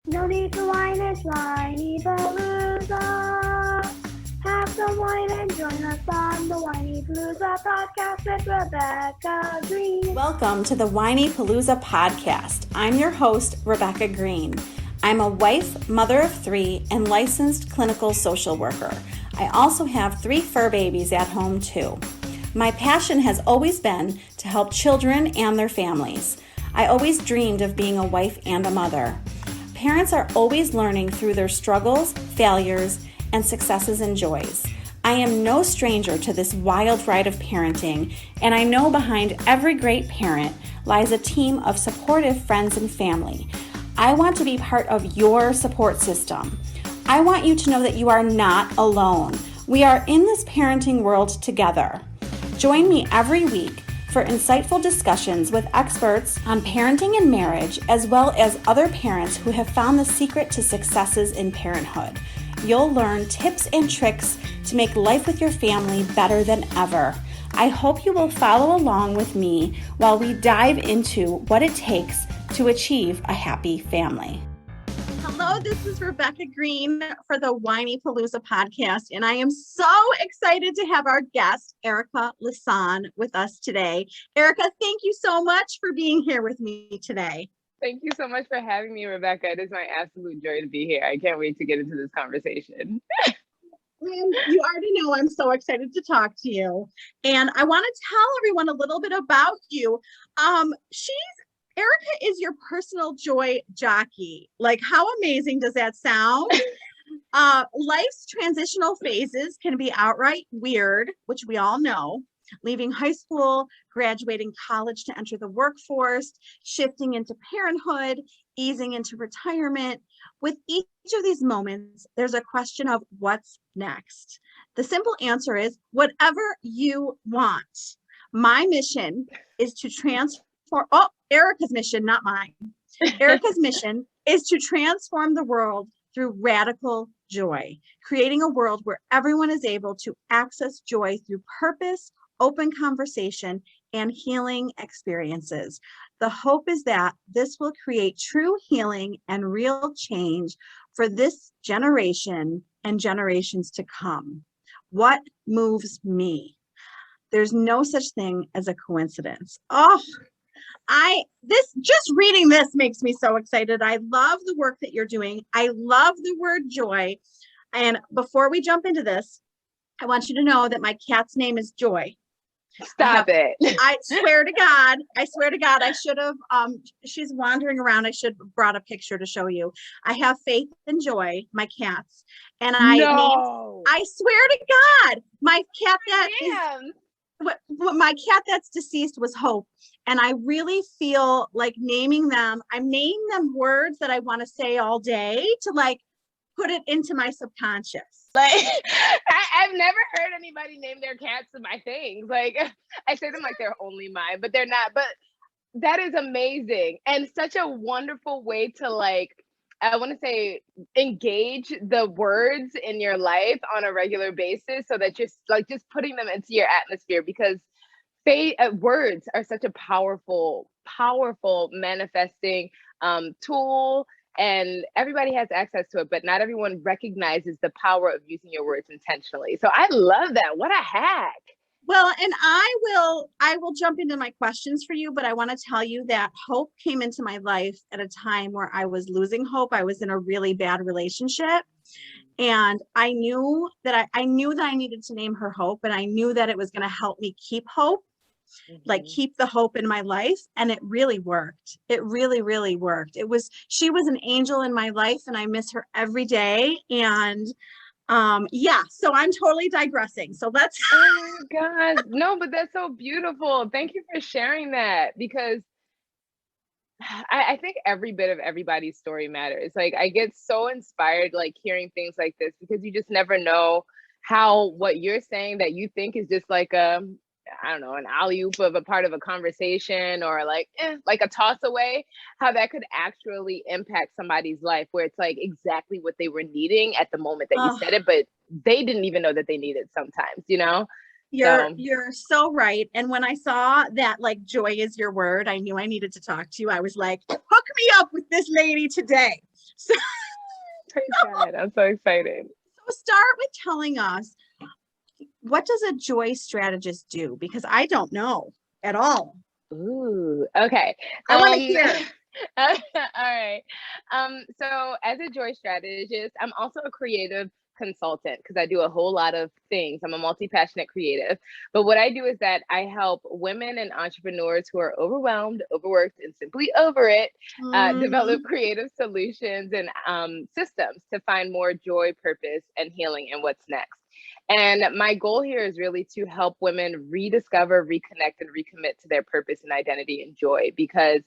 No need to whine, it's Whinypaluza. Have some wine and join us on the Whinypaluza podcast with Rebecca Greene. Welcome to the Whinypaluza podcast. I'm your host, Rebecca Greene. I'm a wife, mother of 3, and licensed clinical social worker. I also have 3 fur babies at home too. My passion has always been to help children and their families. I always dreamed of being a wife and a mother. Parents are always learning through their struggles, failures, and successes and joys. I am no stranger to this wild ride of parenting, and I know behind every great parent lies a team of supportive friends and family. I want to be part of your support system. I want you to know that you are not alone. We are in this parenting world together. Join me every week for insightful discussions with experts on parenting and marriage, as well as other parents who have found the secret to successes in parenthood. You'll learn tips and tricks to make life with your family better than ever. I hope you will follow along with me while we dive into what it takes to achieve a happy family. Hello, this is Rebecca Greene for the Whinypaluza podcast, and I am so excited to have our guest, Erica Lasan, with us today. Erica, thank you so much for being here with me today. Thank you so much for having me, Rebecca. It is my absolute joy to be here. I can't wait to get into this conversation. You already know I'm so excited to talk to you, and I want to tell everyone a little bit about you. Erica is your personal joy jockey. Like, how amazing does that sound? Life's transitional phases can be outright weird, which we all know. Leaving high school, graduating college to enter the workforce, shifting into parenthood, easing into retirement. With each of these moments, there's a question of what's next. The simple answer is whatever you want. My mission is to Erica's mission, not mine. Erica's mission is to transform the world through radical joy, creating a world where everyone is able to access joy through purpose, open conversation, and healing experiences. The hope is that this will create true healing and real change for this generation and generations to come. What moves me? There's no such thing as a coincidence. Just reading this makes me so excited. I love the work that you're doing. I love the word joy. And before we jump into this, I want you to know that my cat's name is Joy. Stop it. I swear to God, I should have, she's wandering around. I should have brought a picture to show you. I have Faith and Joy, my cats. And I swear to God, my cat my cat that's deceased was Hope. And I really feel like naming them, I'm naming them words that I want to say all day to like put it into my subconscious. Like, I've never heard anybody name their cats my things. Like, I say them like they're only mine, but they're not. But that is amazing. And such a wonderful way to, like, I want to say, engage the words in your life on a regular basis so that you're like just putting them into your atmosphere, because words are such a powerful manifesting tool, and everybody has access to it, but not everyone recognizes the power of using your words intentionally. So I love that. What a hack. Well, and I will jump into my questions for you, but I want to tell you that Hope came into my life at a time where I was losing hope. I was in a really bad relationship, and I knew that I needed to name her Hope, and I knew that it was going to help me keep hope, like keep the hope in my life. And it really worked. It really, really worked. She was an angel in my life, and I miss her every day. And so I'm totally digressing. So let's. Oh my God. No, but that's so beautiful. Thank you for sharing that, because I think every bit of everybody's story matters. Like, I get so inspired, like, hearing things like this, because you just never know how what you're saying that you think is just like I don't know, an alley-oop of a part of a conversation, or like a toss away, how that could actually impact somebody's life, where it's like exactly what they were needing at the moment that you said it, but they didn't even know that they need it sometimes, you know? You're so right. And when I saw that, like, joy is your word, I knew I needed to talk to you. I was like, hook me up with this lady today. So, Praise God. I'm so excited. so start with telling us, what does a joy strategist do? Because I don't know at all. Ooh, okay. I want to hear. All right. So as a joy strategist, I'm also a creative consultant because I do a whole lot of things. I'm a multi-passionate creative. But what I do is that I help women and entrepreneurs who are overwhelmed, overworked, and simply over it develop creative solutions and systems to find more joy, purpose, and healing in what's next. And my goal here is really to help women rediscover, reconnect, and recommit to their purpose and identity and joy, because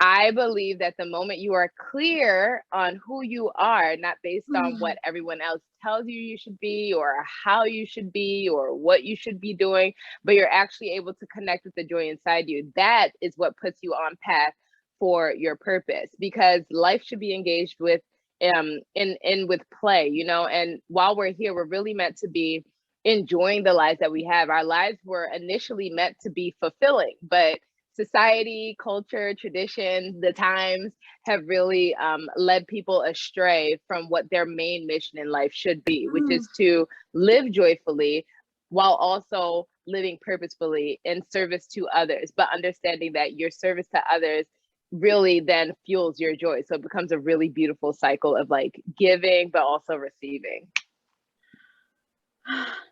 I believe that the moment you are clear on who you are, not based on what everyone else tells you you should be or how you should be or what you should be doing, but you're actually able to connect with the joy inside you, that is what puts you on path for your purpose, because life should be engaged with in with play, you know. And while we're here, we're really meant to be enjoying the lives that we have. Our lives were initially meant to be fulfilling, but society, culture, tradition, the times have really led people astray from what their main mission in life should be, which is to live joyfully while also living purposefully in service to others, but understanding that your service to others really then fuels your joy. So it becomes a really beautiful cycle of like giving, but also receiving.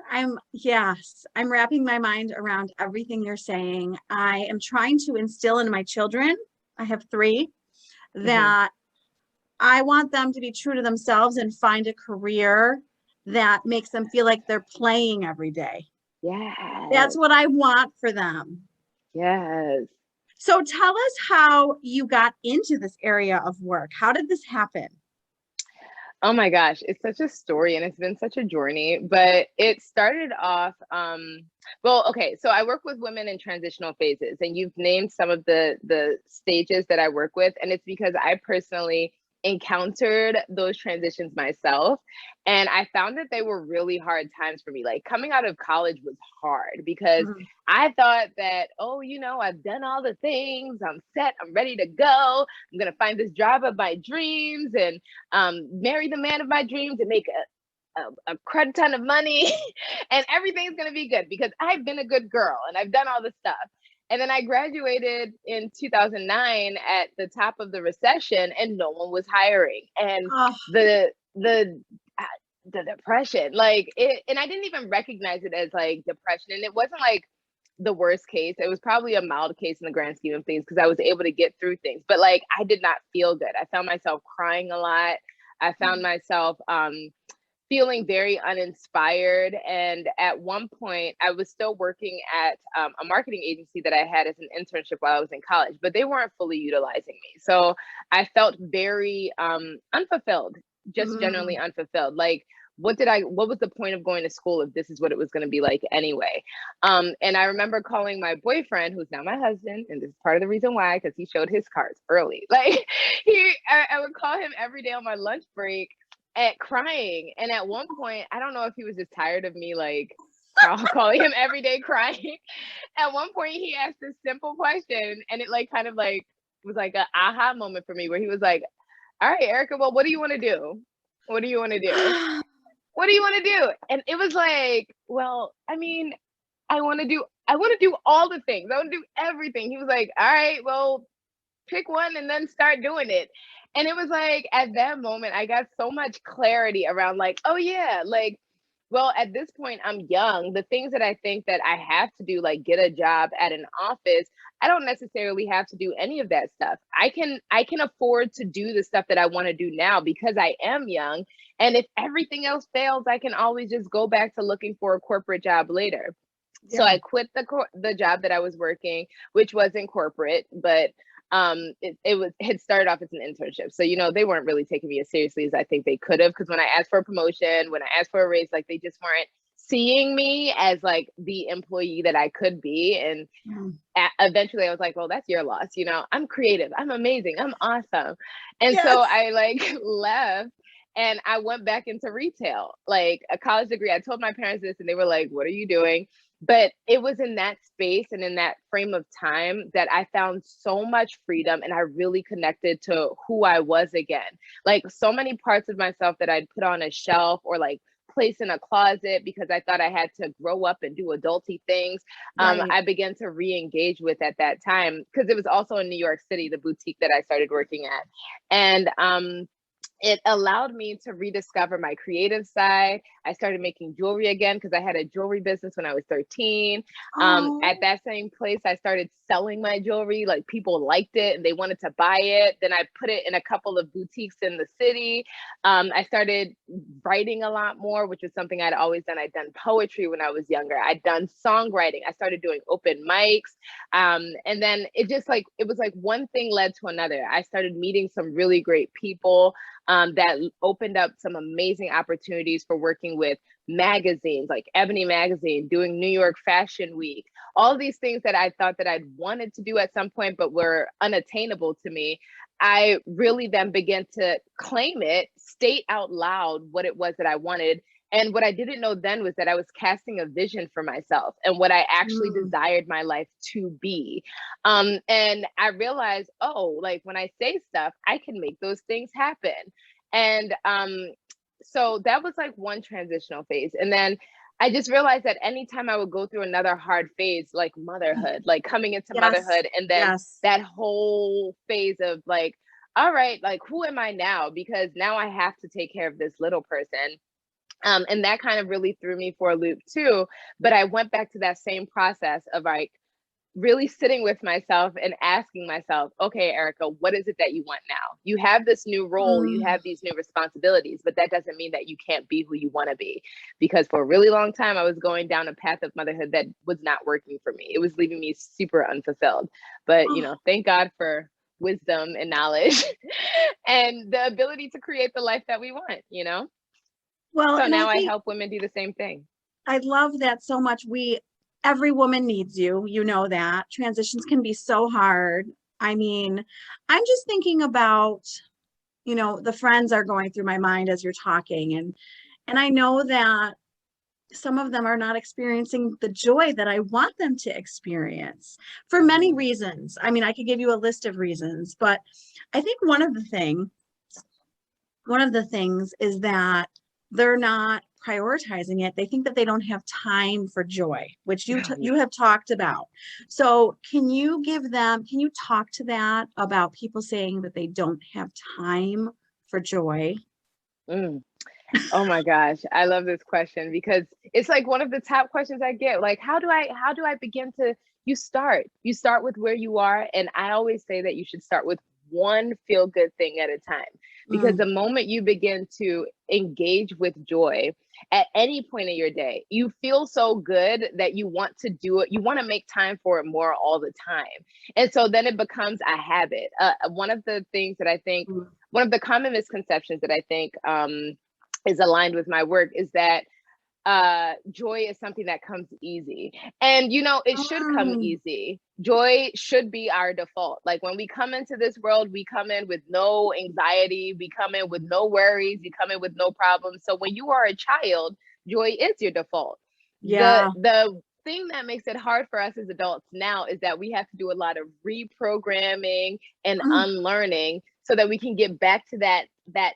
I'm wrapping my mind around everything you're saying. I am trying to instill in my children, I have 3, that I want them to be true to themselves and find a career that makes them feel like they're playing every day. Yeah. That's what I want for them. Yes. So tell us how you got into this area of work. How did this happen? Oh my gosh, it's such a story and it's been such a journey, but it started off, well, okay, so I work with women in transitional phases, and you've named some of the stages that I work with, and it's because I personally encountered those transitions myself, and I found that they were really hard times for me. Like coming out of college was hard because I thought that, oh, you know, I've done all the things, I'm set, I'm ready to go, I'm gonna find this job of my dreams and marry the man of my dreams and make a crud ton of money and everything's going to be good because I've been a good girl and I've done all this stuff. And then I graduated in 2009 at the top of the recession and no one was hiring. And the depression, like it, and I didn't even recognize it as like depression. And it wasn't like the worst case. It was probably a mild case in the grand scheme of things because I was able to get through things. But like I did not feel good. I found myself crying a lot. I found myself feeling very uninspired. And at one point, I was still working at a marketing agency that I had as an internship while I was in college, but they weren't fully utilizing me. So I felt very unfulfilled, just generally unfulfilled. Like, what was the point of going to school if this is what it was going to be like anyway? And I remember calling my boyfriend, who's now my husband, and this is part of the reason why, because he showed his cards early. Like I would call him every day on my lunch break at crying. And at one point, I don't know if he was just tired of me like calling him every day crying. At one point, he asked this simple question, and it like kind of like was like an aha moment for me, where he was like, "All right, Erica, well, what do you want to do? What do you want to do? What do you want to do?" And it was like, well, I mean, I want to do all the things. I want to do everything. He was like, all right, well, pick one and then start doing it. And it was like, at that moment, I got so much clarity around like, oh yeah, like, well, at this point, I'm young. The things that I think that I have to do, like get a job at an office, I don't necessarily have to do any of that stuff. I can afford to do the stuff that I want to do now because I am young. And if everything else fails, I can always just go back to looking for a corporate job later. Yeah. So I quit the job that I was working, which was in corporate, but it had started off as an internship. So, you know, they weren't really taking me as seriously as I think they could have, because when I asked for a promotion, when I asked for a raise, like they just weren't seeing me as like the employee that I could be. And eventually I was like, well, that's your loss. You know, I'm creative, I'm amazing, I'm awesome. And so I like left and I went back into retail, like a college degree. I told my parents this and they were like, what are you doing? But it was in that space and in that frame of time that I found so much freedom, and I really connected to who I was again. Like, so many parts of myself that I'd put on a shelf or like place in a closet because I thought I had to grow up and do adulty things. Right. I began to re-engage with at that time, because it was also in New York City, the boutique that I started working at. And it allowed me to rediscover my creative side. I started making jewelry again because I had a jewelry business when I was 13. Oh, At that same place, I started selling my jewelry. Like, people liked it and they wanted to buy it. Then I put it in a couple of boutiques in the city. I started writing a lot more, which was something I'd always done. I'd done poetry when I was younger. I'd done songwriting. I started doing open mics. And then it was like one thing led to another. I started meeting some really great people that opened up some amazing opportunities for working with magazines like Ebony Magazine, doing New York Fashion Week, all these things that I thought that I'd wanted to do at some point, but were unattainable to me. I really then began to claim it, state out loud what it was that I wanted. And what I didn't know then was that I was casting a vision for myself and what I actually desired my life to be. And I realized, oh, like, when I say stuff, I can make those things happen. And so that was like one transitional phase. And then I just realized that anytime I would go through another hard phase, like motherhood, like coming into yes. motherhood, and then Yes. that whole phase of like, all right, like, who am I now? Because now I have to take care of this little person. And that kind of really threw me for a loop too. But I went back to that same process of like really sitting with myself and asking myself, okay, Erica, what is it that you want now? You have this new role, you have these new responsibilities, but that doesn't mean that you can't be who you want to be. Because for a really long time, I was going down a path of motherhood that was not working for me. It was leaving me super unfulfilled. But, you know, thank God for wisdom and knowledge and the ability to create the life that we want, you know? Well, So and now I help women do the same thing. I love that so much. Every woman needs you. You know that. Transitions can be so hard. I mean, I'm just thinking about, the friends are going through my mind as you're talking. And I know that some of them are not experiencing the joy that I want them to experience for many reasons. I mean, I could give you a list of reasons, but I think one of the things is that they're not prioritizing it. They think that they don't have time for joy, which you have talked about. So can you talk to that about people saying that they don't have time for joy? Oh my gosh, I love this question because it's like one of the top questions I get. Like, how do I begin to, you start with where you are. And I always say that you should start with one feel good thing at a time, because the moment you begin to engage with joy at any point in your day, you feel so good that you want to do it. You want to make time for it more all the time. And so then it becomes a habit. One of the things that I think, one of the common misconceptions that I think is aligned with my work is that joy is something that comes easy. And, it should come easy. Joy should be our default. Like, when we come into this world, we come in with no anxiety, we come in with no worries, we come in with no problems. So when you are a child, joy is your default. Yeah. The thing that makes it hard for us as adults now is that we have to do a lot of reprogramming and unlearning so that we can get back to that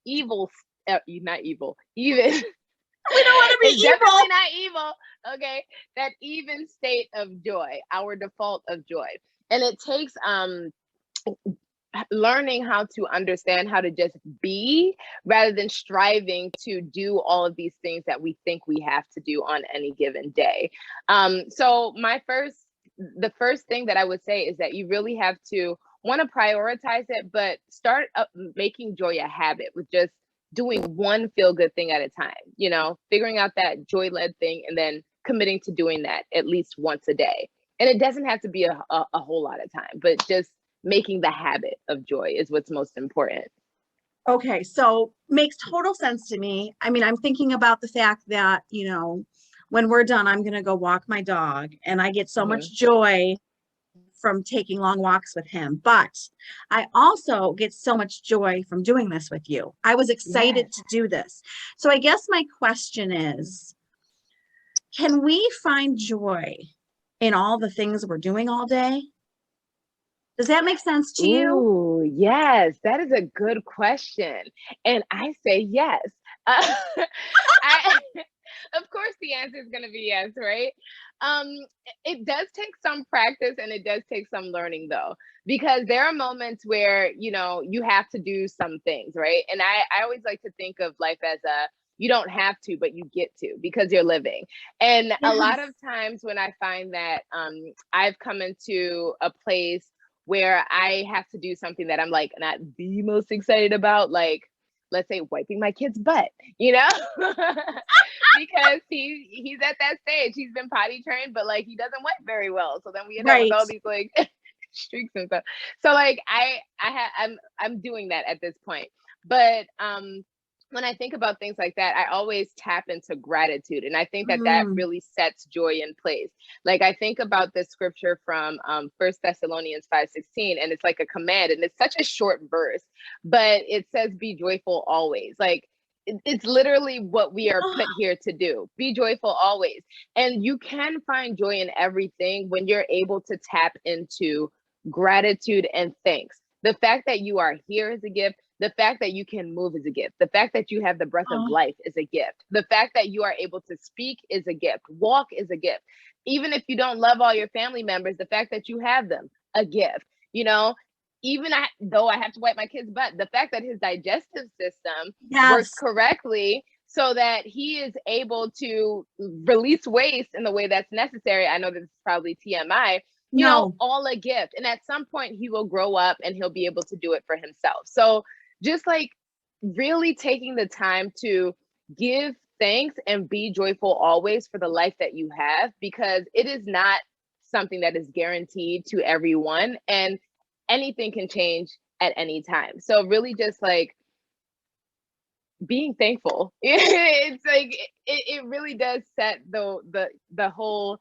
evil, not evil, even. We don't want to be it's evil. Definitely not evil. Okay. That even state of joy, our default of joy. And it takes learning how to understand how to just be rather than striving to do all of these things that we think we have to do on any given day. So the first thing that I would say is that you really have to want to prioritize it, but start making joy a habit with just doing one feel good thing at a time, figuring out that joy led thing and then committing to doing that at least once a day. And it doesn't have to be a whole lot of time, but just making the habit of joy is what's most important. Okay, so makes total sense to me. I mean, I'm thinking about the fact that, when we're done, I'm going to go walk my dog, and I get so much joy from taking long walks with him. But I also get so much joy from doing this with you. I was excited to do this. So I guess my question is, can we find joy in all the things we're doing all day? Does that make sense to you? Ooh, yes, that is a good question. And I say yes. I, of course, the answer is going to be yes, right? Um, it does take some practice and it does take some learning, though, because there are moments where, you have to do some things, right? And I always like to think of life as you don't have to, but you get to because you're living. And a lot Yes. of times when I find that I've come into a place where I have to do something that I'm like not the most excited about, like let's say wiping my kid's butt, because he's at that stage. He's been potty trained, but like he doesn't wipe very well. So then we end up with Right. all these like streaks and stuff. So like I'm doing that at this point. But when I think about things like that, I always tap into gratitude. And I think that really sets joy in place. Like I think about this scripture from 1 Thessalonians 5:16, and it's like a command, and it's such a short verse, but it says, be joyful always. Like it's literally what we are put here to do. Be joyful always. And you can find joy in everything when you're able to tap into gratitude and thanks. The fact that you are here is a gift. The fact that you can move is a gift. The fact that you have the breath of life is a gift. The fact that you are able to speak is a gift. Walk is a gift. Even if you don't love all your family members, the fact that you have them, a gift. Even though I have to wipe my kid's butt, the fact that his digestive system works correctly so that he is able to release waste in the way that's necessary. I know this is probably TMI, all a gift. And at some point he will grow up and he'll be able to do it for himself. So just like really taking the time to give thanks and be joyful always for the life that you have, because it is not something that is guaranteed to everyone, and anything can change at any time. So really just like being thankful. It's like it really does set the whole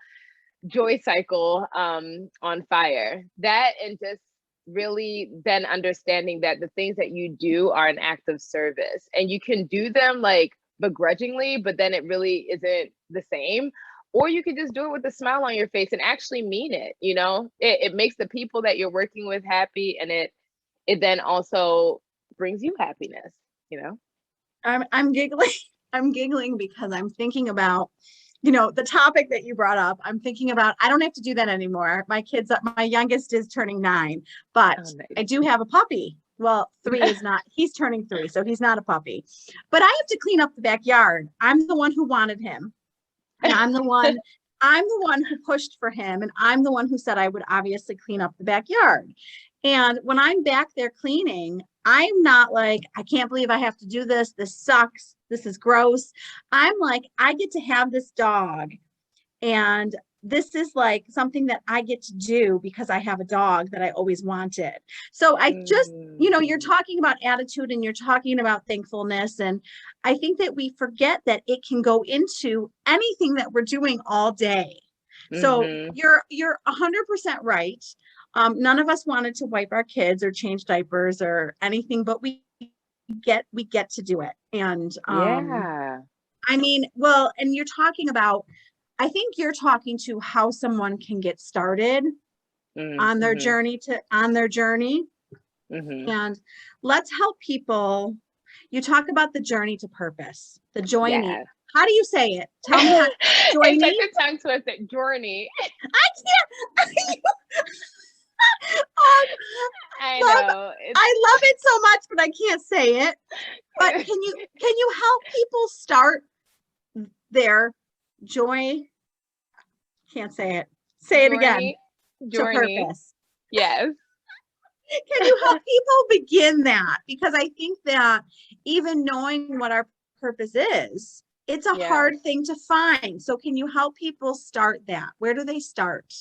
joy cycle on fire. That, and just really then understanding that the things that you do are an act of service, and you can do them like begrudgingly, but then it really isn't the same. Or you could just do it with a smile on your face and actually mean it. It makes the people that you're working with happy, and it then also brings you happiness. I'm giggling. I'm giggling because I'm thinking about, the topic that you brought up. I'm thinking about, I don't have to do that anymore. My youngest is turning 9, but nice. I do have a puppy. Well, 3 is not, he's turning 3, so he's not a puppy, but I have to clean up the backyard. I'm the one who wanted him. And I'm the one who pushed for him. And I'm the one who said I would obviously clean up the backyard. And when I'm back there cleaning, I'm not like, I can't believe I have to do this. This sucks. This is gross. I'm like, I get to have this dog. And this is like something that I get to do because I have a dog that I always wanted. So I just, you're talking about attitude and you're talking about thankfulness. And I think that we forget that it can go into anything that we're doing all day. So you're 100% right. None of us wanted to wipe our kids or change diapers or anything, but we get to do it. And I mean, well, and you're talking about, I think you're talking to how someone can get started on their journey. And let's help people. You talk about the journey to purpose, the JOYrney. How do you say it? Tell me how. JOYrney. It's such a tongue twister. JOYrney. I can't. I know. I love it so much, but I can't say it. But can you help people start their joy? Can't say it. Say it again. JOYrney. To purpose. Yes. Can you help people begin that? Because I think that even knowing what our purpose is, it's a hard thing to find. So can you help people start that? Where do they start?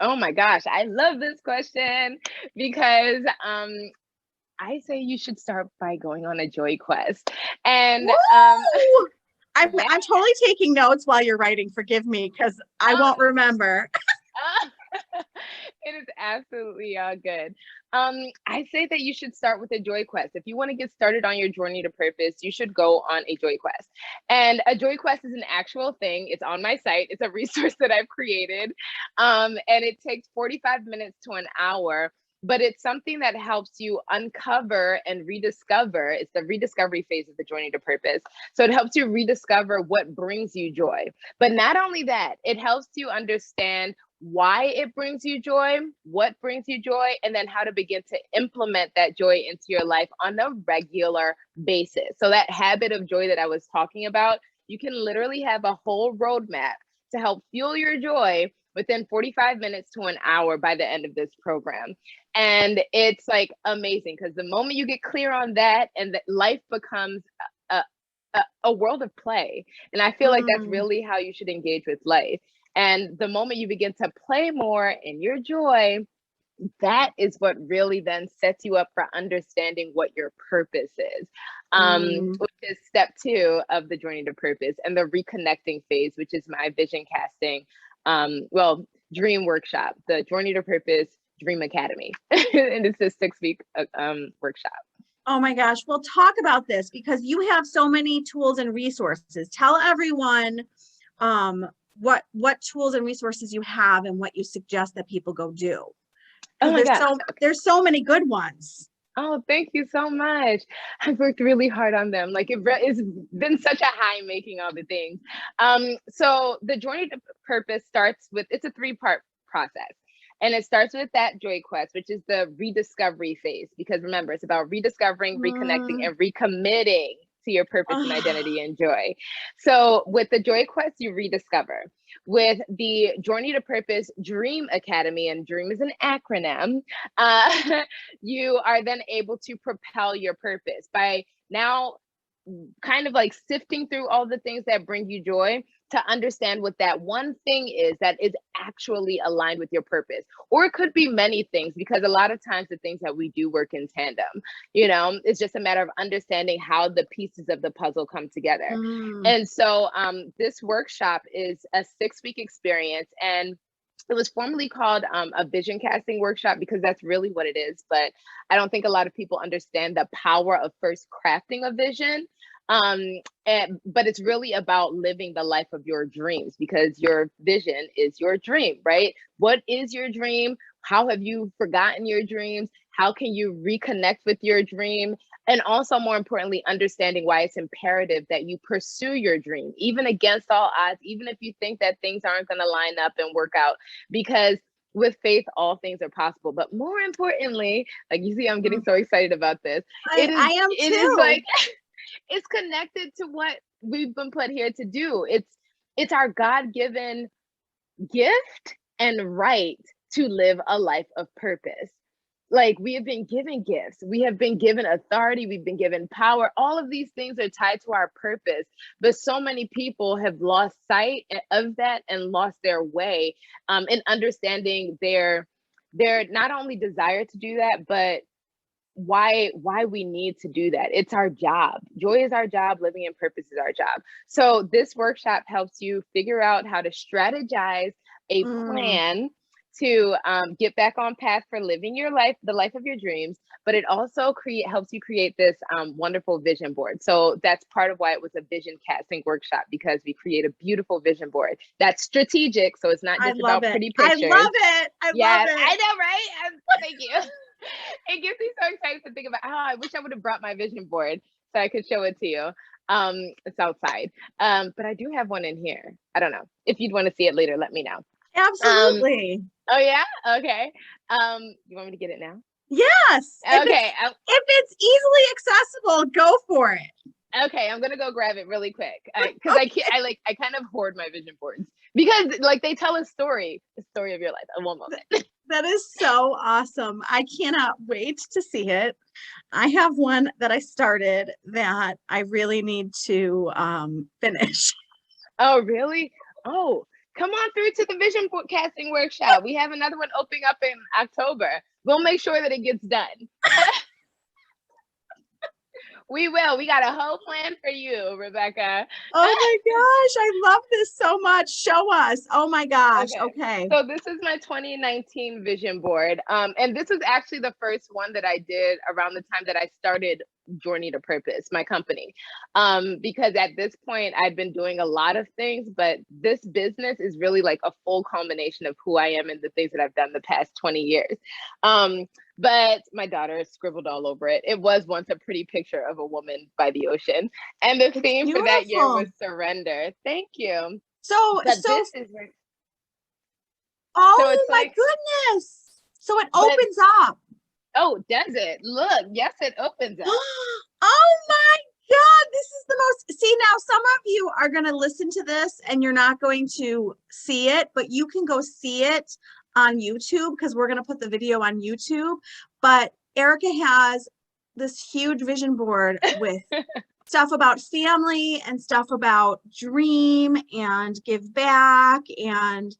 Oh my gosh, I love this question, because I say you should start by going on a joy quest. And I'm totally taking notes while you're writing. Forgive me, because I won't remember. It is absolutely good. I say that you should start with a joy quest. If you want to get started on your journey to purpose, you should go on a joy quest. And a joy quest is an actual thing. It's on my site. It's a resource that I've created. And it takes 45 minutes to an hour, but it's something that helps you uncover and rediscover. It's the rediscovery phase of the journey to purpose. So it helps you rediscover what brings you joy. But not only that, it helps you understand why it brings you joy, what brings you joy, and then how to begin to implement that joy into your life on a regular basis. So that habit of joy that I was talking about, you can literally have a whole roadmap to help fuel your joy within 45 minutes to an hour by the end of this program. And it's like amazing, because the moment you get clear on that, and that life becomes a world of play. And I feel like that's really how you should engage with life. And the moment you begin to play more in your joy, that is what really then sets you up for understanding what your purpose is, which is step 2 of the journey to purpose, and the reconnecting phase, which is my vision casting, dream workshop, the Journey to Purpose Dream Academy. And it's a 6-week workshop. Oh my gosh. Well, talk about this, because you have so many tools and resources. Tell everyone what tools and resources you have and what you suggest that people go do. Oh my gosh. There's so many good ones. Oh, thank you so much. I've worked really hard on them. Like it's been such a high making all the things. So the Journey to Purpose starts with, it's a 3-part process. And it starts with that joy quest, which is the rediscovery phase. Because remember, it's about rediscovering, reconnecting, and recommitting to your purpose and identity and joy. So with the joy quest, you rediscover. With the Journey to Purpose Dream Academy, and DREAM is an acronym, you are then able to propel your purpose by now kind of like sifting through all the things that bring you joy, to understand what that one thing is that is actually aligned with your purpose. Or it could be many things, because a lot of times the things that we do work in tandem. It's just a matter of understanding how the pieces of the puzzle come together. And so this workshop is a 6-week experience, and it was formerly called a vision casting workshop, because that's really what it is. But I don't think a lot of people understand the power of first crafting a vision. But it's really about living the life of your dreams, because your vision is your dream, right? What is your dream? How have you forgotten your dreams? How can you reconnect with your dream? And also, more importantly, understanding why it's imperative that you pursue your dream, even against all odds, even if you think that things aren't going to line up and work out, because with faith, all things are possible. But more importantly, like you see, I'm getting so excited about this. I am too. It is like, it's connected to what we've been put here to do. It's our God-given gift and right to live a life of purpose. Like, we have been given gifts, we have been given authority, we've been given power. All of these things are tied to our purpose, but so many people have lost sight of that and lost their way in understanding their not only desire to do that, but why we need to do that. It's our job. Joy is our job. Living in purpose is our job. So this workshop helps you figure out how to strategize a plan to get back on path for living your life, the life of your dreams. But it also helps you create this wonderful vision board. So that's part of why it was a vision casting workshop, because we create a beautiful vision board that's strategic. So it's not just about pretty pictures. I love it. I love it. I know, right? Thank you. It gets me so excited to think about how I wish I would have brought my vision board so I could show it to you. It's outside. But I do have one in here. I don't know. If you'd want to see it later, let me know. Absolutely. Oh yeah? Okay. You want me to get it now? Yes. Okay. If it's easily accessible, go for it. Okay, I'm gonna go grab it really quick, because I kind of hoard my vision boards, because like they tell a story, the story of your life in one moment. That is so awesome. I cannot wait to see it. I have one that I started that I really need to finish. Oh, really? Oh, come on through to the vision casting workshop. We have another one opening up in October. We'll make sure that it gets done. We will. We got a whole plan for you, Rebecca. Oh my gosh, I love this so much. Show us. Oh my gosh. Okay. Okay. So this is my 2019 vision board. And this was actually the first one that I did around the time that I started JOYrney To Purpose, my company. Because at this point I'd been doing a lot of things, but this business is really like a full combination of who I am and the things that I've done the past 20 years. But my daughter scribbled all over it. It was once a pretty picture of a woman by the ocean. And the theme for that year was surrender. Thank you. So, But this is where, oh it's my like, goodness. So it opens up. oh, does it? Look, yes, it opens up. Oh my God, this is the most, see now some of you are going to listen to this and you're not going to see it, but you can go see it on YouTube because we're going to put the video on YouTube. But Erica has this huge vision board with stuff about family and stuff about dream and give back and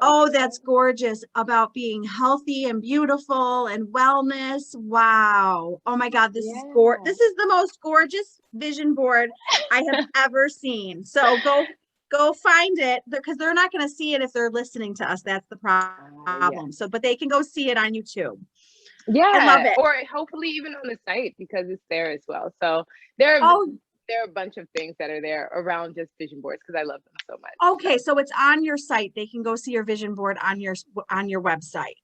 oh, that's gorgeous, about being healthy and beautiful and wellness. Wow. Oh my God, this is gorgeous. This is the most gorgeous vision board I have ever seen. So go find it because they're not going to see it if they're listening to us. That's the problem. So, but they can go see it on YouTube. Yeah, I love it. Or hopefully even on the site because it's there as well. So there are a bunch of things that are there around just vision boards because I love them so much. Okay, so it's on your site. They can go see your vision board on your website.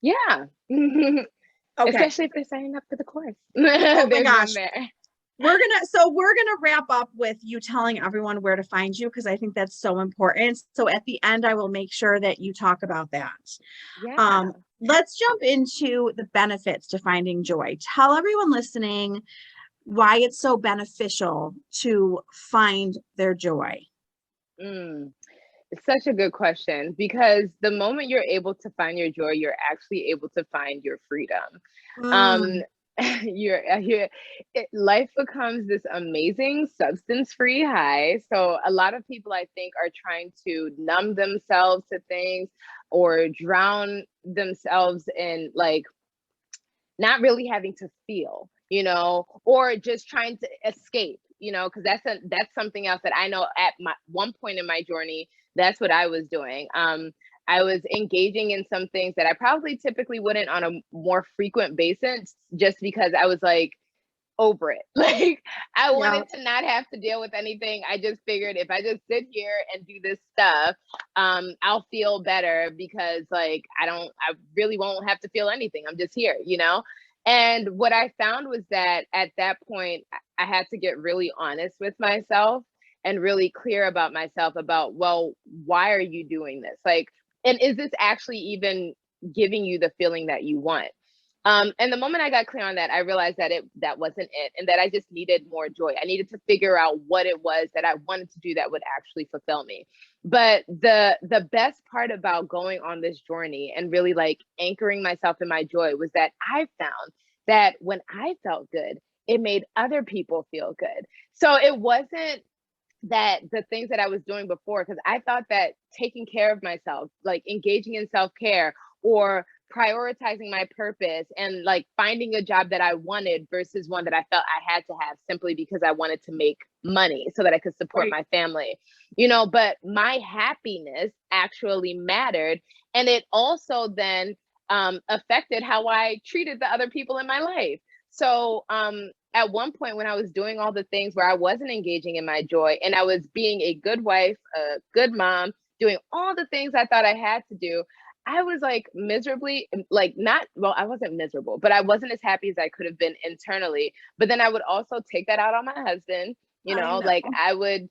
Yeah. Okay. Especially if they're signing up for the course. Oh my gosh. There. We're gonna wrap up with you telling everyone where to find you because I think that's so important. So at the end, I will make sure that you talk about that. Yeah. Let's jump into the benefits to finding joy. Tell everyone listening why it's so beneficial to find their joy. It's such a good question because the moment you're able to find your joy, you're actually able to find your freedom. Life becomes this amazing substance-free high. So a lot of people I think are trying to numb themselves to things or drown themselves in like not really having to feel, or just trying to escape, because that's something else that I know at one point in my journey, that's what I was doing. I was engaging in some things that I probably typically wouldn't on a more frequent basis, just because I was like over it. Like I wanted to not have to deal with anything. I just figured if I just sit here and do this stuff, I'll feel better because like I really won't have to feel anything. I'm just here, And what I found was that at that point, I had to get really honest with myself and really clear about myself about, well, why are you doing this? Like, and is this actually even giving you the feeling that you want? And the moment I got clear on that, I realized that that wasn't it, and that I just needed more joy. I needed to figure out what it was that I wanted to do that would actually fulfill me. But the best part about going on this journey and really like anchoring myself in my joy was that I found that when I felt good, it made other people feel good. So it wasn't that the things that I was doing before, because I thought that taking care of myself, like engaging in self-care or prioritizing my purpose and like finding a job that I wanted versus one that I felt I had to have simply because I wanted to make money so that I could support my family, but my happiness actually mattered. And it also then affected how I treated the other people in my life. So at one point when I was doing all the things where I wasn't engaging in my joy and I was being a good wife, a good mom, doing all the things I thought I had to do, I was like miserably, like I wasn't miserable, but I wasn't as happy as I could have been internally. But then I would also take that out on my husband, like I would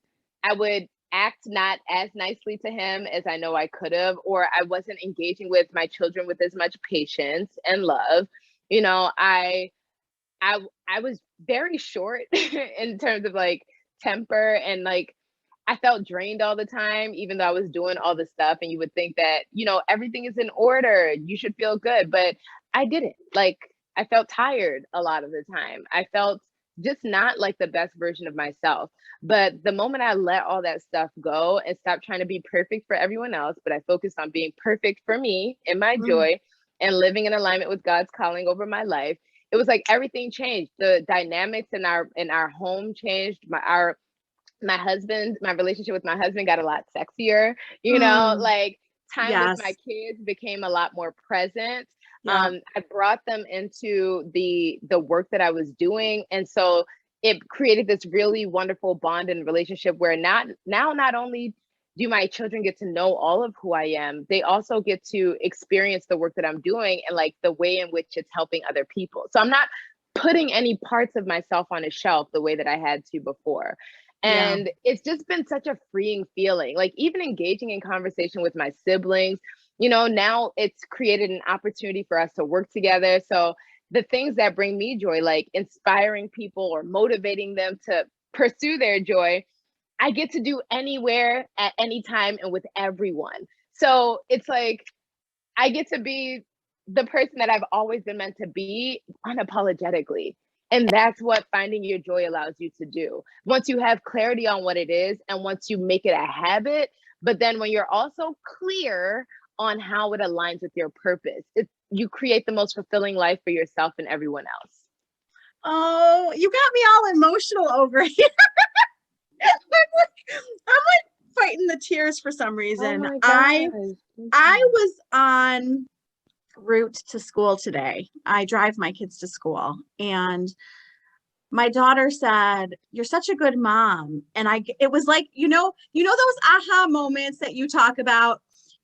act not as nicely to him as I know I could have, or I wasn't engaging with my children with as much patience and love. I was very short in terms of like temper, and like I felt drained all the time, even though I was doing all the stuff. And you would think that, everything is in order, you should feel good, but I didn't. Like I felt tired a lot of the time. I felt just not like the best version of myself. But the moment I let all that stuff go and stopped trying to be perfect for everyone else, but I focused on being perfect for me in my joy and living in alignment with God's calling over my life, it was like everything changed. The dynamics in our home changed. My relationship with my husband got a lot sexier, like time with my Yes. kids became a lot more present. Yeah. I brought them into the work that I was doing. And so it created this really wonderful bond and relationship where not only do my children get to know all of who I am, they also get to experience the work that I'm doing and like the way in which it's helping other people. So I'm not putting any parts of myself on a shelf the way that I had to before. Yeah. And it's just been such a freeing feeling, like even engaging in conversation with my siblings, now it's created an opportunity for us to work together. So the things that bring me joy, like inspiring people or motivating them to pursue their joy, I get to do anywhere at any time and with everyone. So it's like I get to be the person that I've always been meant to be unapologetically. And that's what finding your joy allows you to do. Once you have clarity on what it is and once you make it a habit, but then when you're also clear on how it aligns with your purpose, you create the most fulfilling life for yourself and everyone else. Oh, you got me all emotional over here. I'm like fighting the tears for some reason. Oh my I gosh. was on route to school today. I drive my kids to school, and my daughter said, "You're such a good mom." And it was like, those aha moments that you talk about.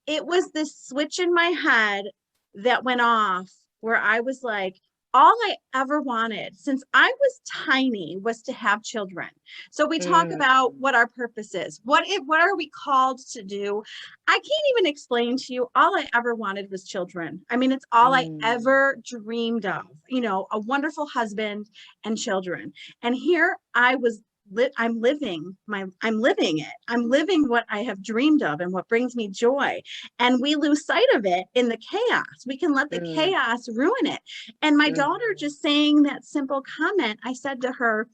It was this switch in my head that went off where I was like, all I ever wanted since I was tiny was to have children. So we talk Mm, about what our purpose is. What are we called to do? I can't even explain to you. All I ever wanted was children. I mean, it's all I mm, ever dreamed of, a wonderful husband and children. And here I was I'm living it. I'm living what I have dreamed of and what brings me joy. And we lose sight of it in the chaos. We can let the mm, chaos ruin it. And my daughter mm. just saying that simple comment, I said to her,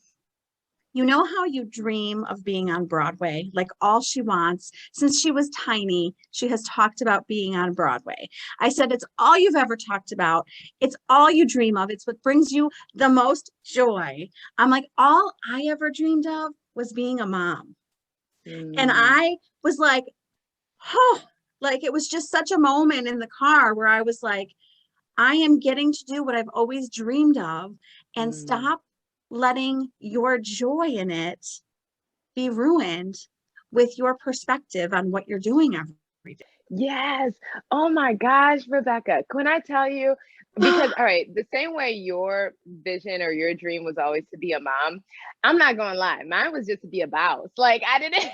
you know how you dream of being on Broadway? Like all she wants, since she was tiny, she has talked about being on Broadway. I said, it's all you've ever talked about. It's all you dream of. It's what brings you the most joy. I'm like, all I ever dreamed of was being a mom. And Mm. I was like, oh, like it was just such a moment in the car where I was like, I am getting to do what I've always dreamed of and Mm. stop letting your joy in it be ruined with your perspective on what you're doing every Yes. Oh my gosh, Rebecca, can I tell you? day. Because, all right, the same way your vision or your dream was always to be a mom, I'm not gonna lie, mine was just to be a spouse. Like I didn't,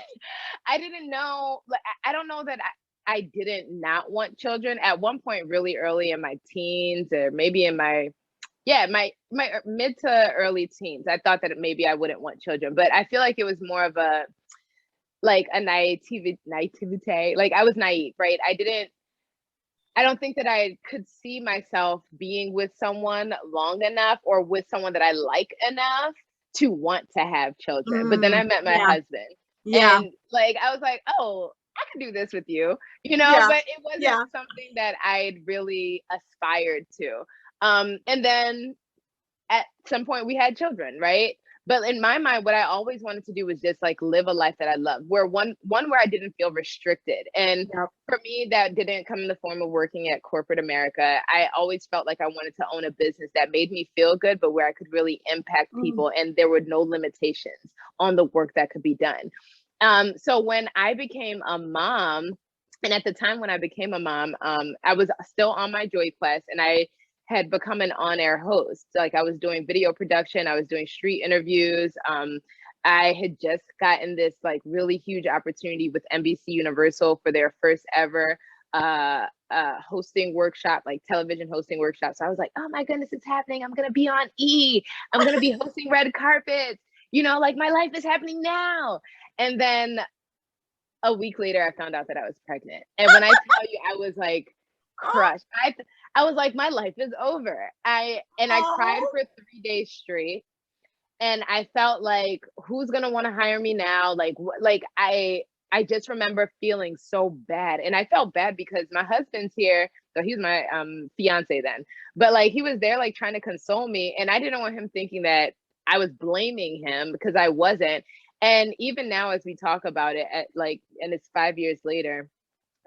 I didn't know. Like I don't know that I didn't not want children at one point, really early in my teens, or maybe in my mid to early teens. I thought that maybe I wouldn't want children, but I feel like it was more of a like a naivete. Like I was naive, right? I don't think that I could see myself being with someone long enough or with someone that I like enough to want to have children. But then I met my Yeah, husband yeah, and like I was like, "Oh, I could do this with you." yeah, But it wasn't yeah. something that I'd really aspired to. And then at some point we had children, right? But in my mind, what I always wanted to do was just like live a life that I love, where one where I didn't feel restricted. And Yep. for me, that didn't come in the form of working at corporate America. I always felt like I wanted to own a business that made me feel good, but where I could really impact Mm, people and there were no limitations on the work that could be done. So when I became a mom, and at the time when I became a mom, I was still on my Joy Quest and I had become an on-air host. Like I was doing video production, I was doing street interviews. I had just gotten this like really huge opportunity with NBC Universal for their first ever hosting workshop, like television hosting workshop. So I was like, oh my goodness, it's happening. I'm gonna be on E. I'm gonna be hosting red carpets. Like my life is happening now. And then a week later, I found out that I was pregnant. And when I tell you, I was like crushed. I was like, my life is over. I cried oh, for 3 days straight. And I felt like, who's gonna want to hire me now? Like I just remember feeling so bad. And I felt bad because my husband's here. So he's my fiance then. But like he was there like trying to console me. And I didn't want him thinking that I was blaming him because I wasn't. And even now as we talk about it and it's 5 years later,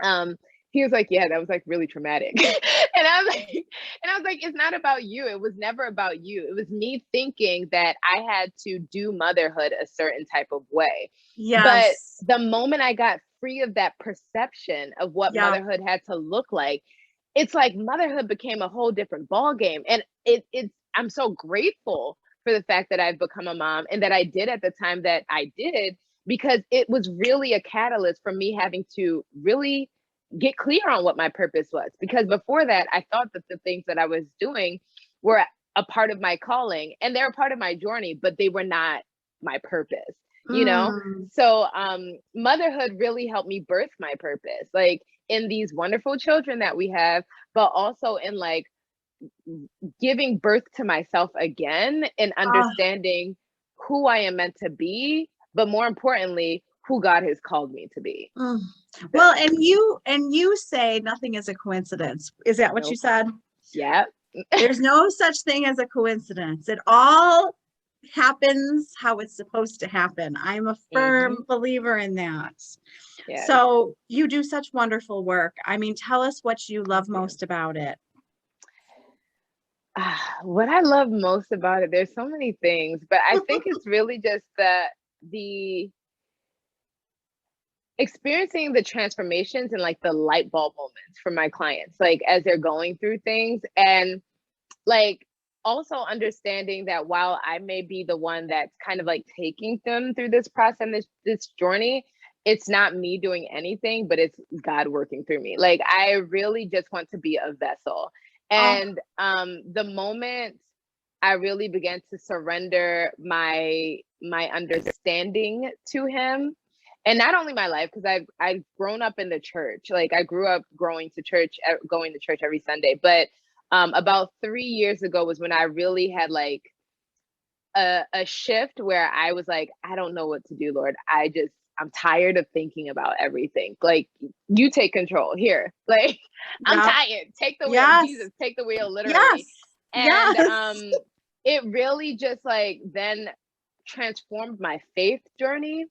um, he was like, yeah, that was like really traumatic. And I was like, it's not about you. It was never about you. It was me thinking that I had to do motherhood a certain type of way. But Yes. the moment I got free of that perception of what Yeah. motherhood had to look like, it's like motherhood became a whole different ball game. And I'm so grateful for the fact that I've become a mom and that I did at the time that I did, because it was really a catalyst for me having to really get clear on what my purpose was. Because before that, I thought that the things that I was doing were a part of my calling and they're a part of my journey, but they were not my purpose, you know? So motherhood really helped me birth my purpose, like in these wonderful children that we have, but also in like giving birth to myself again and understanding who I am meant to be, but more importantly, who God has called me to be. Well, and you say nothing is a coincidence. Is that what you said? Yeah. There's no such thing as a coincidence. It all happens how it's supposed to happen. I'm a firm believer in that. Yes. So you do such wonderful work. I mean, tell us what you love most about it. What I love most about it, there's so many things, but I think it's really just the experiencing the transformations and like the light bulb moments for my clients, like as they're going through things, and like also understanding that while I may be the one that's kind of like taking them through this process and this journey, it's not me doing anything, but it's God working through me. Like I really just want to be a vessel. And the moment I really began to surrender my understanding to him, and not only my life, because I've grown up in the church. Like I grew up going to church every Sunday. But about 3 years ago was when I really had like a shift where I was like, I don't know what to do, Lord. I'm tired of thinking about everything. Like you take control here. Like I'm tired. Take the wheel, Jesus, take the wheel, literally. And it really just like then transformed my faith journey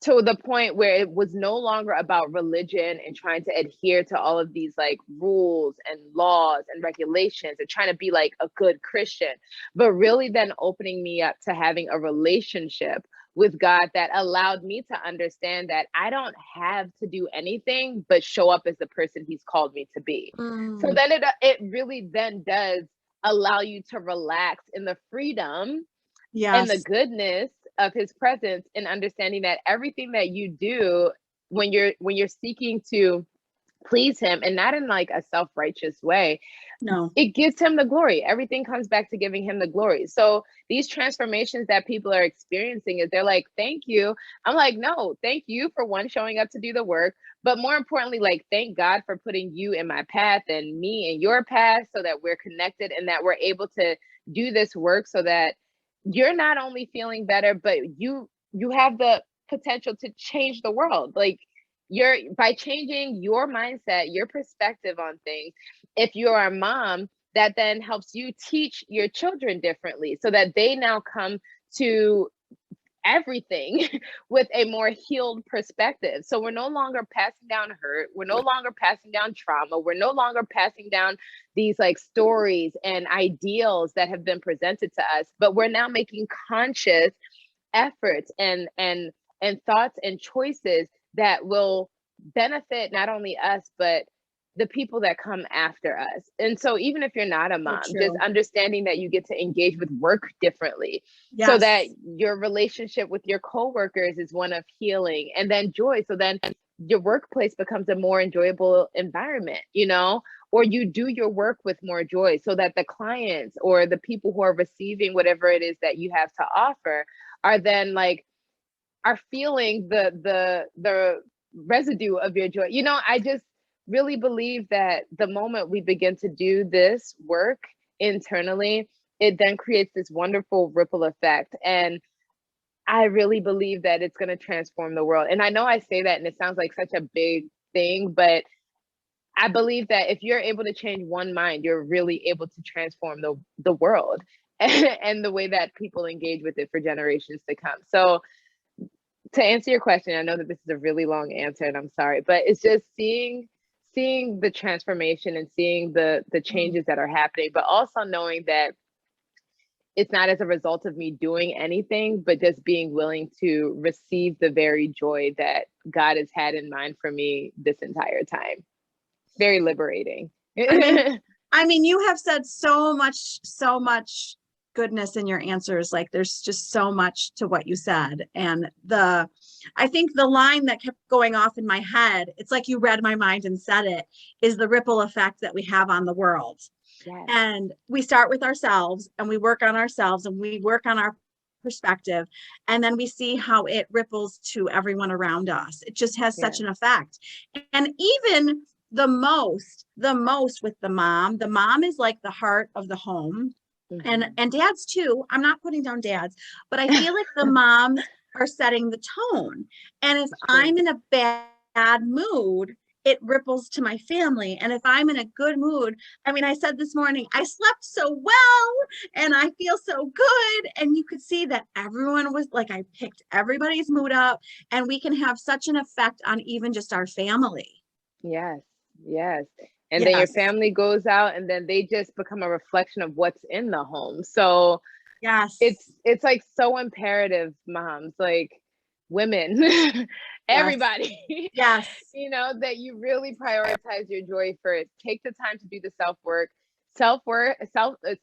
to the point where it was no longer about religion and trying to adhere to all of these like rules and laws and regulations and trying to be like a good Christian, but really then opening me up to having a relationship with God that allowed me to understand that I don't have to do anything but show up as the person he's called me to be. So then it really then does allow you to relax in the freedom and the goodness of his presence, and understanding that everything that you do when you're seeking to please him, and not in like a self-righteous way, it gives him the glory. Everything comes back to giving him the glory. So these transformations that people are experiencing is they're like, thank you. I'm like, no, thank you for one, showing up to do the work, but more importantly, like, thank God for putting you in my path and me in your path, so that we're connected and that we're able to do this work, so that you're not only feeling better, but you have the potential to change the world. Like by changing your mindset, your perspective on things. If you're a mom, that then helps you teach your children differently, so that they now come to everything with a more healed perspective. So we're no longer passing down hurt. We're no longer passing down trauma. We're no longer passing down these like stories and ideals that have been presented to us, but we're now making conscious efforts and thoughts and choices that will benefit not only us, but the people that come after us. And so even if you're not a mom, just understanding that you get to engage with work differently, so that your relationship with your coworkers is one of healing and then joy. So then your workplace becomes a more enjoyable environment, you know, or you do your work with more joy, so that the clients or the people who are receiving whatever it is that you have to offer are then like, are feeling the residue of your joy. You know, I just really believe that the moment we begin to do this work internally, it then creates this wonderful ripple effect. And I really believe that it's going to transform the world. And I know I say that and it sounds like such a big thing, but I believe that if you're able to change one mind, you're really able to transform the world and the way that people engage with it for generations to come. So to answer your question, I know that this is a really long answer and I'm sorry, but it's just seeing the transformation and seeing the changes that are happening, but also knowing that it's not as a result of me doing anything, but just being willing to receive the very joy that God has had in mind for me this entire time. Very liberating. I mean, you have said so much goodness in your answers. Like there's just so much to what you said. And I think the line that kept going off in my head, it's like you read my mind and said it, is the ripple effect that we have on the world. Yes. And we start with ourselves and we work on ourselves and we work on our perspective. And then we see how it ripples to everyone around us. It just has such an effect. And even the most with the mom is like the heart of the home. And dads too. I'm not putting down dads, but I feel like the moms are setting the tone. And if I'm in a bad mood, it ripples to my family. And if I'm in a good mood, I mean, I said this morning, I slept so well and I feel so good. And you could see that everyone was like, I picked everybody's mood up, and we can have such an effect on even just our family. Yes. And then your family goes out and then they just become a reflection of what's in the home. So it's like so imperative, moms, like women, everybody, you know, that you really prioritize your joy first. Take the time to do the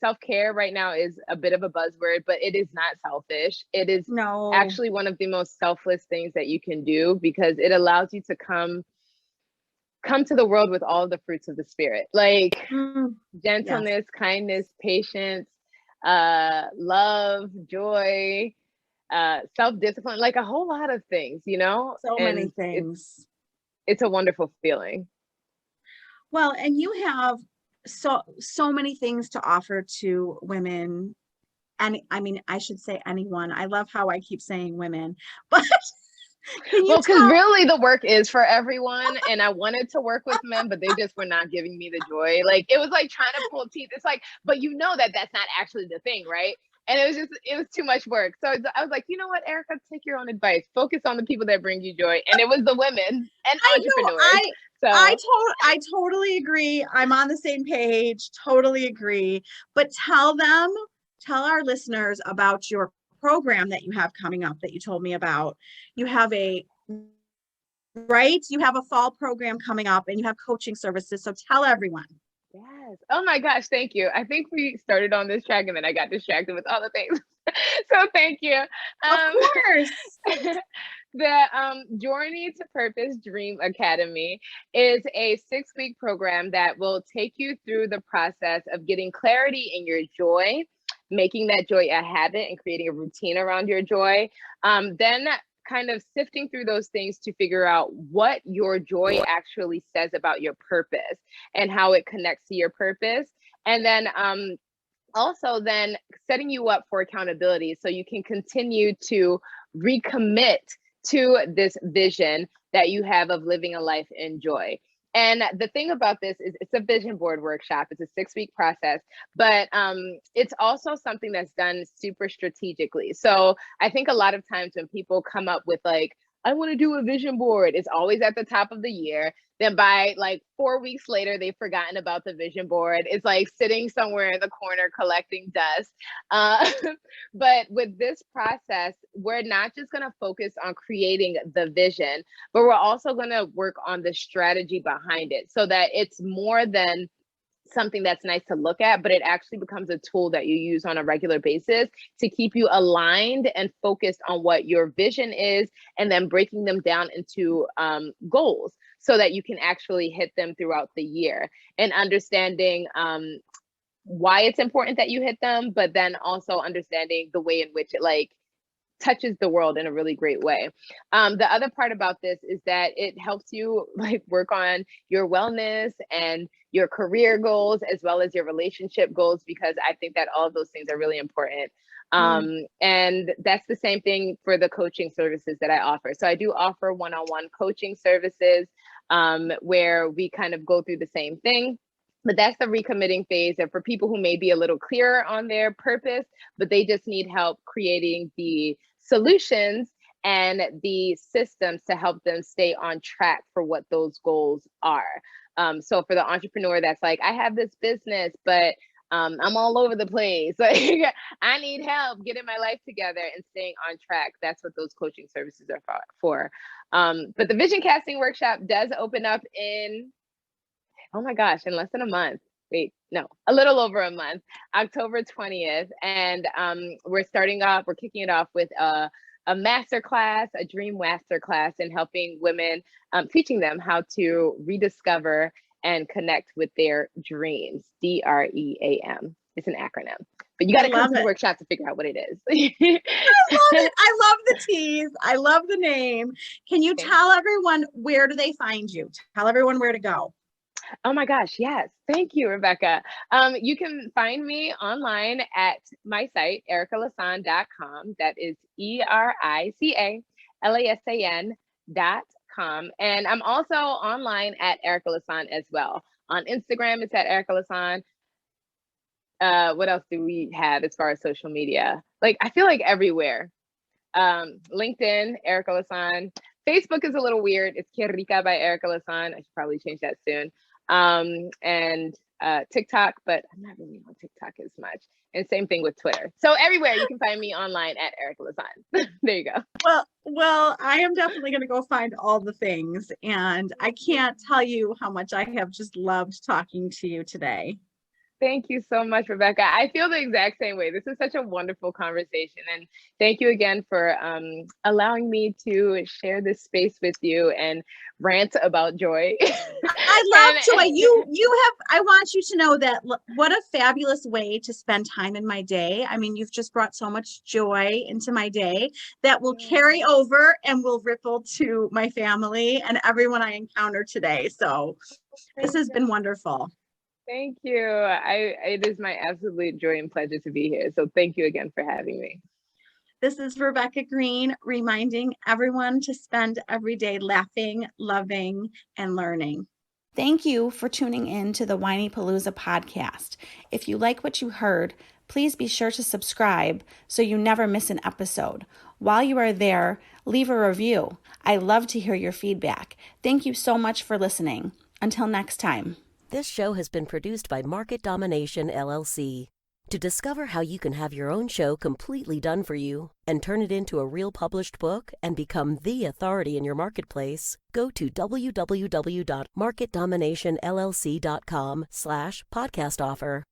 self-care right now is a bit of a buzzword, but it is not selfish. It is actually one of the most selfless things that you can do, because it allows you to come to the world with all the fruits of the spirit, like gentleness, kindness, patience, love, joy, self-discipline, like a whole lot of things, you know, so many things. It's a wonderful feeling. Well, and you have so many things to offer to women. And I mean, I should say anyone. I love how I keep saying women, but well, because really the work is for everyone, and I wanted to work with men, but they just were not giving me the joy. Like it was like trying to pull teeth. It's like, but you know that that's not actually the thing, right? And it was too much work. So I was like, you know what, Erica, take your own advice. Focus on the people that bring you joy. And it was the women and entrepreneurs. I totally agree. I'm on the same page. Totally agree. But tell our listeners about your program that you have coming up that you told me about. You have a fall program coming up and you have coaching services. So tell everyone. Yes. Oh my gosh. Thank you. I think we started on this track and then I got distracted with all the things. So thank you. Of course. The JOYrney To Purpose Dream Academy is a 6-week program that will take you through the process of getting clarity in your joy, making that joy a habit and creating a routine around your joy. Then kind of sifting through those things to figure out what your joy actually says about your purpose and how it connects to your purpose. And then also then setting you up for accountability so you can continue to recommit to this vision that you have of living a life in joy. And the thing about this is it's a vision board workshop. It's a 6-week process, but it's also something that's done super strategically. So I think a lot of times when people come up with like, I want to do a vision board, it's always at the top of the year. Then by like 4 weeks later, they've forgotten about the vision board. It's like sitting somewhere in the corner collecting dust. But with this process, we're not just going to focus on creating the vision, but we're also going to work on the strategy behind it so that it's more than something that's nice to look at, but it actually becomes a tool that you use on a regular basis to keep you aligned and focused on what your vision is, and then breaking them down into goals so that you can actually hit them throughout the year, and understanding why it's important that you hit them, but then also understanding the way in which it like touches the world in a really great way. The other part about this is that it helps you like work on your wellness and your career goals as well as your relationship goals, because I think that all of those things are really important. And that's the same thing for the coaching services that I offer. So I do offer one-on-one coaching services where we kind of go through the same thing. But that's the recommitting phase. And for people who may be a little clearer on their purpose, but they just need help creating the solutions and the systems to help them stay on track for what those goals are. So for the entrepreneur that's like, I have this business, but I'm all over the place. Like, I need help getting my life together and staying on track. That's what those coaching services are for. But the vision casting workshop does open up in, oh my gosh, in less than a month. Wait, no, a little over a month, October 20th. And we're kicking it off with a masterclass, a dream masterclass, in helping women, teaching them how to rediscover and connect with their dreams. D.R.E.A.M. It's an acronym, but you got to come to the workshop to figure out what it is. I love it. I love the tease. I love the name. Can you tell everyone, where do they find you? Tell everyone where to go. Oh my gosh, yes. Thank you, Rebecca. You can find me online at my site, ericalasan.com. That is ERICALASAN.com. And I'm also online at Erica Lasan as well. On Instagram, it's at Erica Lasan. What else do we have as far as social media? Like, I feel like everywhere. LinkedIn, Erica Lasan. Facebook is a little weird. It's Que Rica by Erica Lasan. I should probably change that soon. And TikTok, but I'm not really on TikTok as much. And same thing with Twitter. So everywhere you can find me online at Erica Lasan. There you go. Well, I am definitely going to go find all the things. And I can't tell you how much I have just loved talking to you today. Thank you so much, Rebecca. I feel the exact same way. This is such a wonderful conversation. And thank you again for allowing me to share this space with you and rant about joy. I love joy. I want you to know that what a fabulous way to spend time in my day. I mean, you've just brought so much joy into my day that will carry over and will ripple to my family and everyone I encounter today. So this has been wonderful. Thank you. It is my absolute joy and pleasure to be here. So thank you again for having me. This is Rebecca Greene, reminding everyone to spend every day laughing, loving, and learning. Thank you for tuning in to the Whinypaluza podcast. If you like what you heard, please be sure to subscribe so you never miss an episode. While you are there, leave a review. I love to hear your feedback. Thank you so much for listening. Until next time. This show has been produced by Market Domination, LLC. To discover how you can have your own show completely done for you and turn it into a real published book and become the authority in your marketplace, go to www.marketdominationllc.com/podcast offer.